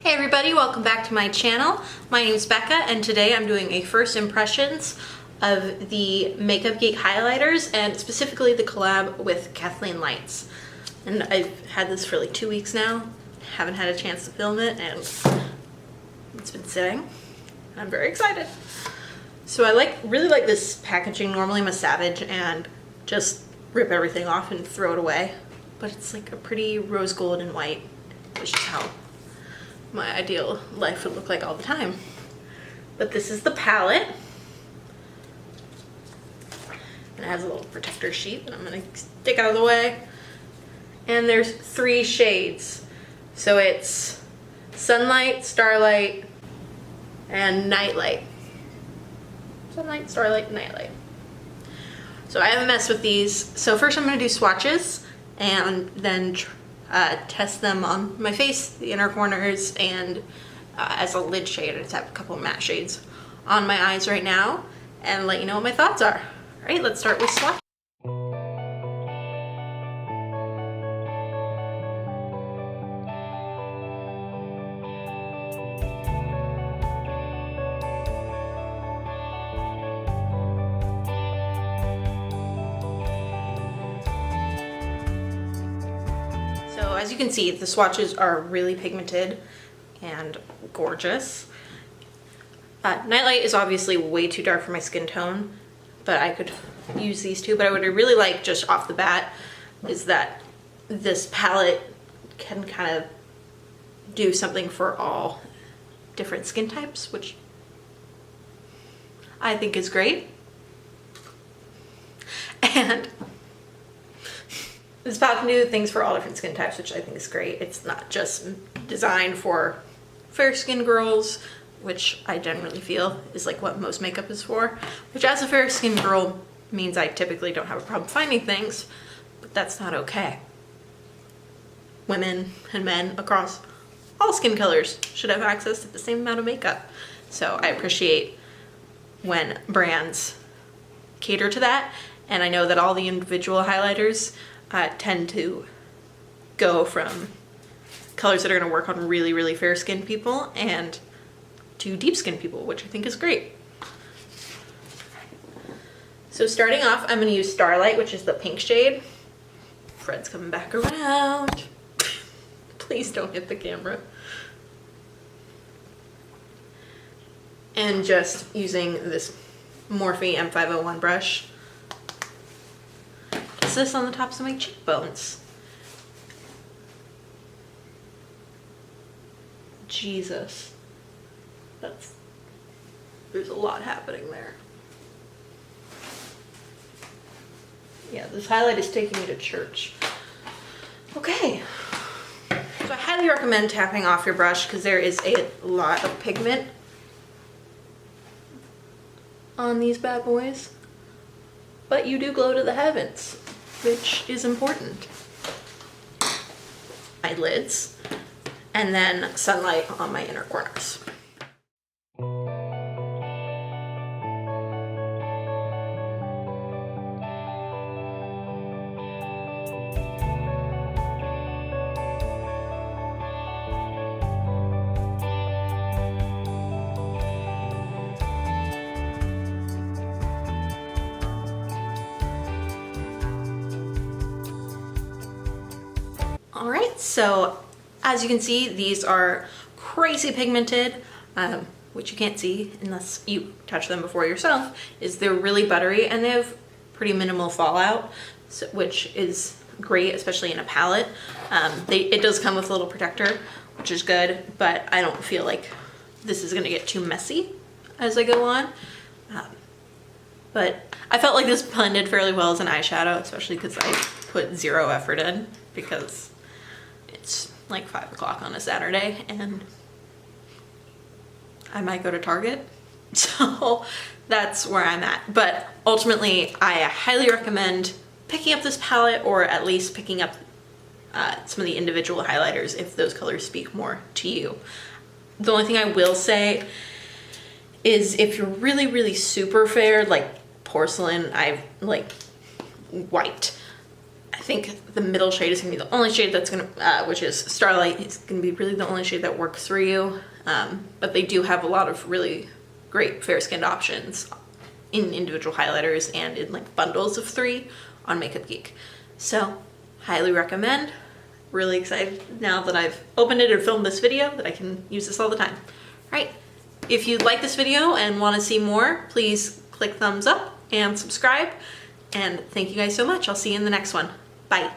Hey everybody, welcome back to my channel. My name is Becca and today I'm doing a first impressions of the Makeup Geek highlighters and specifically the collab with Kathleen Lights. And I've had this for like 2 weeks now, haven't had a chance to film it and it's been sitting. I'm very excited. So I really like this packaging. Normally I'm a savage and just rip everything off and throw it away, but it's like a pretty rose gold and white, which is how my ideal life would look like all the time. But this is the palette. And it has a little protector sheet that I'm gonna stick out of the way. And there's 3 shades. So it's Sunlight, Starlight, and Nightlight. Sunlight, Starlight, Nightlight. So I haven't messed with these. So first I'm gonna do swatches and then test them on my face, the inner corners, and as a lid shade. I just have a couple of matte shades on my eyes right now and let you know what my thoughts are. All right, let's start with swatch. So as you can see, the swatches are really pigmented and gorgeous. Nightlight is obviously way too dark for my skin tone, but I could use these two. But I would really like, just off the bat, is that this palette can kind of do something for all different skin types, which I think is great. And this palette can do things for all different skin types, which I think is great. It's not just designed for fair skinned girls, which I generally feel is like what most makeup is for, which as a fair skinned girl means I typically don't have a problem finding things, but that's not okay. Women and men across all skin colors should have access to the same amount of makeup. So I appreciate when brands cater to that, and I know that all the individual highlighters tend to go from colors that are going to work on really, really fair skinned people and to deep skinned people, which I think is great. So starting off, I'm going to use Starlight, which is the pink shade. Fred's coming back around. Please don't hit the camera. And just using this Morphe M501 brush. Just this on the tops of my cheekbones. Jesus. There's a lot happening there. Yeah, this highlight is taking me to church. Okay. So I highly recommend tapping off your brush because there is a lot of pigment on these bad boys. But you do glow to the heavens, which is important. My lids, and then Sunlight on my inner corners. All right, so as you can see, these are crazy pigmented, which you can't see unless you touch them before yourself, is they're really buttery and they have pretty minimal fallout, so, which is great, especially in a palette. It does come with a little protector, which is good, but I don't feel like this is gonna get too messy as I go on. But I felt like this blended fairly well as an eyeshadow, especially because I put 0 effort in because it's like 5 o'clock on a Saturday and I might go to Target. So that's where I'm at. But ultimately, I highly recommend picking up this palette or at least picking up some of the individual highlighters if those colors speak more to you. The only thing I will say is if you're really, really super fair, like porcelain, I've like white, I think the middle shade is gonna be the only shade that's gonna, which is Starlight, is gonna be really the only shade that works for you. But they do have a lot of really great fair skinned options in individual highlighters and in like bundles of 3 on Makeup Geek. So highly recommend. Really excited now that I've opened it and filmed this video that I can use this all the time. All right, if you like this video and want to see more, please click thumbs up and subscribe. And thank you guys so much. I'll see you in the next one. Bye.